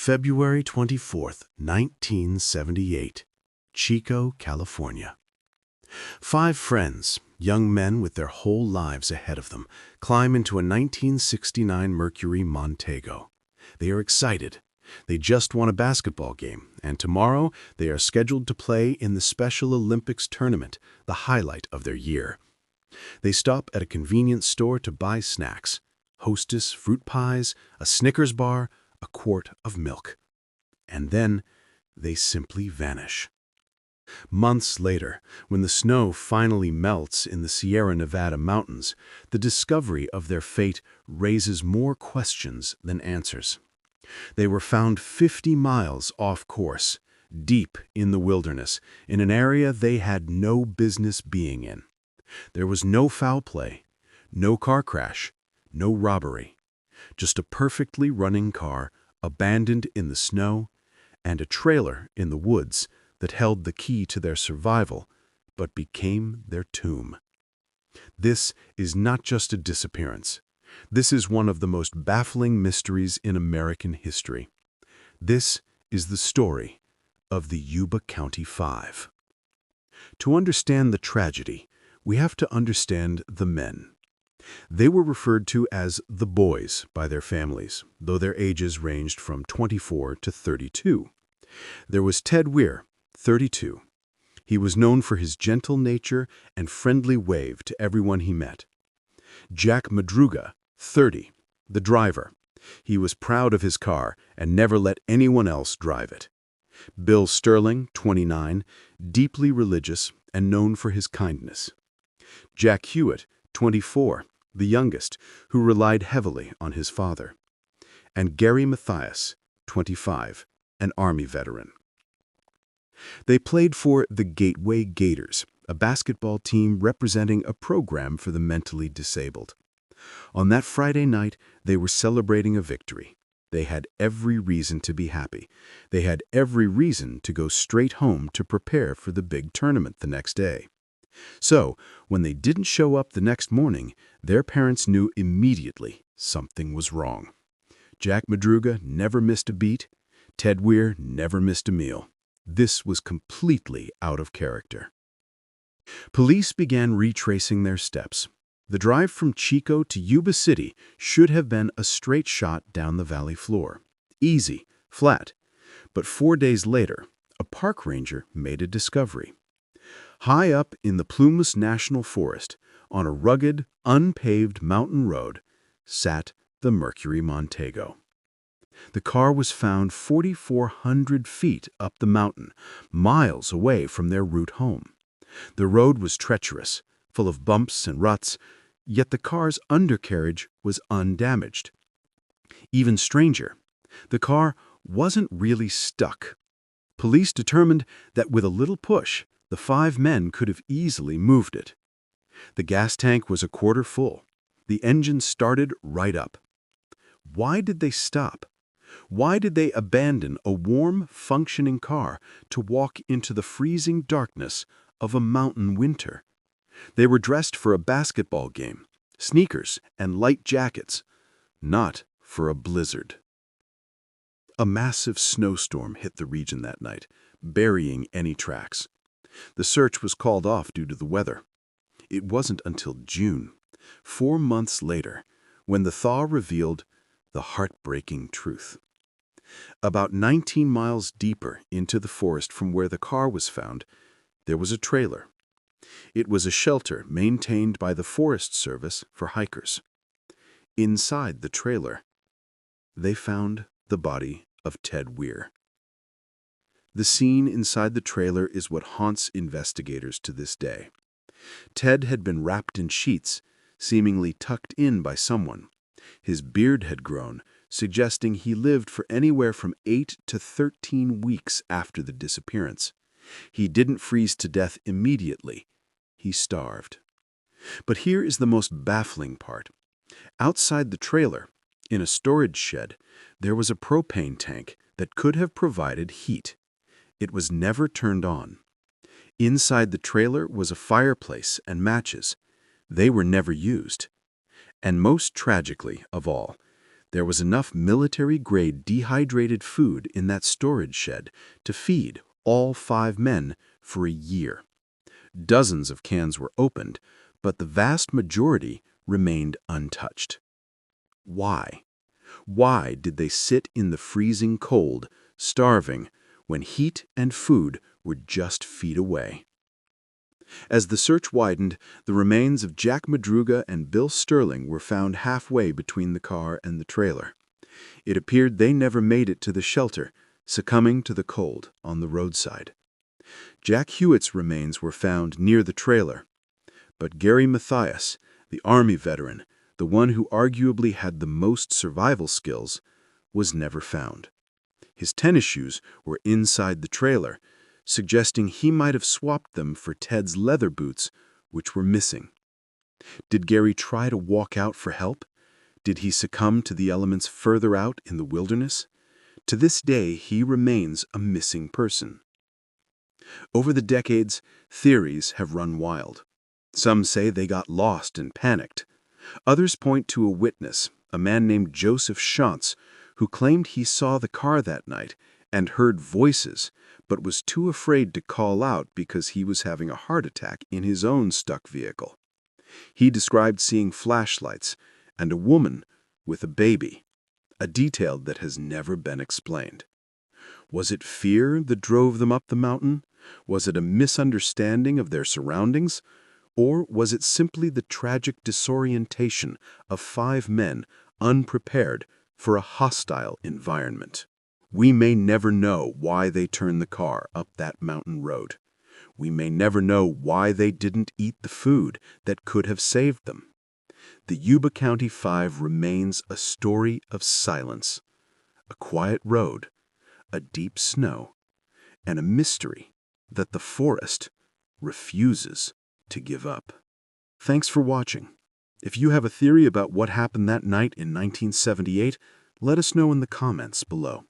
February 24th, 1978, Chico, California. Five friends, young men with their whole lives ahead of them, climb into a 1969 Mercury Montego. They are excited. They just won a basketball game, and tomorrow they are scheduled to play in the Special Olympics tournament, the highlight of their year. They stop at a convenience store to buy snacks: Hostess fruit pies, a Snickers bar, a quart of milk. And then they simply vanish. Months later, when the snow finally melts in the Sierra Nevada mountains, the discovery of their fate raises more questions than answers. They were found 50 miles off course, deep in the wilderness, in an area they had no business being in. There was no foul play, no car crash, no robbery. Just a perfectly running car, abandoned in the snow, and a trailer in the woods that held the key to their survival, but became their tomb. This is not just a disappearance. This is one of the most baffling mysteries in American history. This is the story of the Yuba County Five. To understand the tragedy, we have to understand the men. They were referred to as the boys by their families, though their ages ranged from 24 to 32. There was Ted Weiher, 32. He was known for his gentle nature and friendly wave to everyone he met. Jack Madruga, 30, the driver. He was proud of his car and never let anyone else drive it. Bill Sterling, 29, deeply religious and known for his kindness. Jack Huett, 24, the youngest, who relied heavily on his father. And Gary Mathias, 25, an Army veteran. They played for the Gateway Gators, a basketball team representing a program for the mentally disabled. On that Friday night, they were celebrating a victory. They had every reason to be happy. They had every reason to go straight home to prepare for the big tournament the next day. So, when they didn't show up the next morning, their parents knew immediately something was wrong. Jack Madruga never missed a beat. Ted Weiher never missed a meal. This was completely out of character. Police began retracing their steps. The drive from Chico to Yuba City should have been a straight shot down the valley floor. Easy, flat. But 4 days later, a park ranger made a discovery. High up in the Plumas National Forest, on a rugged, unpaved mountain road, sat the Mercury Montego. The car was found 4,400 feet up the mountain, miles away from their route home. The road was treacherous, full of bumps and ruts, yet the car's undercarriage was undamaged. Even stranger, the car wasn't really stuck. Police determined that with a little push, the five men could have easily moved it. The gas tank was a quarter full. The engine started right up. Why did they stop? Why did they abandon a warm, functioning car to walk into the freezing darkness of a mountain winter? They were dressed for a basketball game, sneakers and light jackets, not for a blizzard. A massive snowstorm hit the region that night, burying any tracks. The search was called off due to the weather. It wasn't until June, 4 months later, when the thaw revealed the heartbreaking truth. About 19 miles deeper into the forest from where the car was found, there was a trailer. It was a shelter maintained by the Forest Service for hikers. Inside the trailer, they found the body of Ted Weiher. The scene inside the trailer is what haunts investigators to this day. Ted had been wrapped in sheets, seemingly tucked in by someone. His beard had grown, suggesting he lived for anywhere from 8 to 13 weeks after the disappearance. He didn't freeze to death immediately. He starved. But here is the most baffling part. Outside the trailer, in a storage shed, there was a propane tank that could have provided heat. It was never turned on. Inside the trailer was a fireplace and matches. They were never used. And most tragically of all, There was enough military-grade dehydrated food in that storage shed to feed all 5 men for a year. Dozens of cans were opened, but the vast majority remained untouched. Why? Why did they sit in the freezing cold, starving, when heat and food were just feet away? As the search widened, the remains of Jack Madruga and Bill Sterling were found halfway between the car and the trailer. It appeared they never made it to the shelter, succumbing to the cold on the roadside. Jack Huett's remains were found near the trailer, but Gary Mathias, the Army veteran, the one who arguably had the most survival skills, was never found. His tennis shoes were inside the trailer, suggesting he might have swapped them for Ted's leather boots, which were missing. Did Gary try to walk out for help? Did he succumb to the elements further out in the wilderness? To this day, he remains a missing person. Over the decades, theories have run wild. Some say they got lost and panicked. Others point to a witness, a man named Joseph Shantz, who claimed he saw the car that night and heard voices, but was too afraid to call out because he was having a heart attack in his own stuck vehicle. He described seeing flashlights and a woman with a baby, a detail that has never been explained. Was it fear that drove them up the mountain? Was it a misunderstanding of their surroundings? Or was it simply the tragic disorientation of 5 men unprepared for a hostile environment? We may never know why they turned the car up that mountain road. We may never know why they didn't eat the food that could have saved them. The Yuba County Five remains a story of silence, a quiet road, a deep snow, and a mystery that the forest refuses to give up. Thanks for watching. If you have a theory about what happened that night in 1978, let us know in the comments below.